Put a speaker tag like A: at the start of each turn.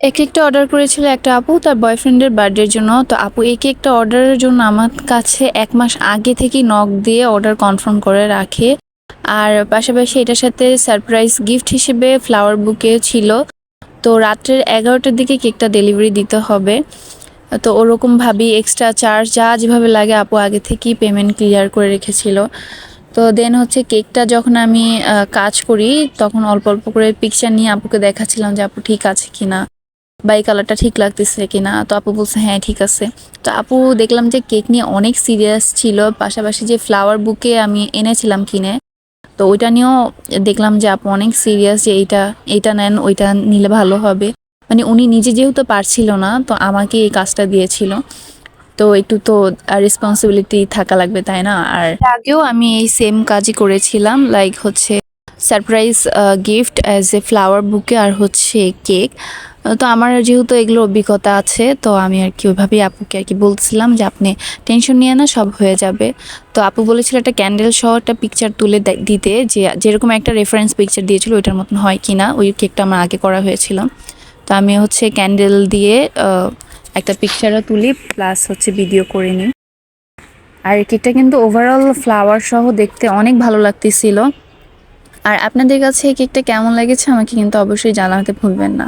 A: এক একটা অর্ডার করেছিল একটা আপু তার বয়ফ্রেন্ডের বার্থডের জন্য। তো আপু এক একটা অর্ডারের জন্য আমার কাছে 1 মাস আগে থেকেই নক দিয়ে অর্ডার কনফার্ম করে রাখে। আর পাশাপাশি এটার সাথে সারপ্রাইজ গিফট হিসেবে ফ্লাওয়ার বুকে ছিল। তো রাত্রের 11টার দিকে কেকটা ডেলিভারি দিতে হবে। তো ওরকমভাবেই এক্সট্রা চার্জ যা যেভাবে লাগে আপু আগে থেকেই পেমেন্ট ক্লিয়ার করে রেখেছিল। তো দেন হচ্ছে কেকটা যখন আমি কাজ করি তখন অল্প অল্প করে পিকচার নিয়ে আপুকে দেখাচ্ছিলাম যে আপু ঠিক আছে কিনা বা এই কালারটা ঠিক লাগতেছে কিনা। তো আপু বলছে হ্যাঁ ঠিক আছে। তো আপু দেখলাম যে কেক নিয়ে অনেক সিরিয়াস ছিল। পাশাপাশি যে ফ্লাওয়ার বুকে আমি এনেছিলাম কিনে, তো ওইটা নিয়েও দেখলাম যে আপু অনেক সিরিয়াস যে এইটা নেন ওইটা নিলে ভালো হবে। মানে উনি নিজে যেহেতু পারছিল না তো আমাকে এই কাজটা দিয়েছিল। তো একটু তো রেসপন্সিবিলিটি থাকা লাগবে তাই না। আর এর আগেও আমি এই সেম কাজই করেছিলাম, লাইক হচ্ছে surprise gift as a flower বুকে আর হচ্ছে কেক। তো আমার যেহেতু এগুলো অভিজ্ঞতা আছে তো আমি আর কি ওইভাবেই আপুকে আর কি বলছিলাম যে আপনি টেনশন নিয়ে না, সব হয়ে যাবে। তো আপু বলেছিল একটা ক্যান্ডেল সহ একটা পিকচার তুলে দিতে, যে যেরকম একটা রেফারেন্স পিকচার দিয়েছিল ওইটার মতন হয় কিনা। ওই কেকটা আমার আগে করা হয়েছিল। তো আমি হচ্ছে ক্যান্ডেল দিয়ে একটা পিকচারও তুলি প্লাস হচ্ছে ভিডিও করে নিই। আর কেকটা কিন্তু ওভারঅল ফ্লাওয়ার সহ দেখতে অনেক ভালো লাগতেছিল। আর আপনাদের কাছে এই কেকটা কেমন লেগেছে আমাকে কিন্তু অবশ্যই জানাতে ভুলবেন না।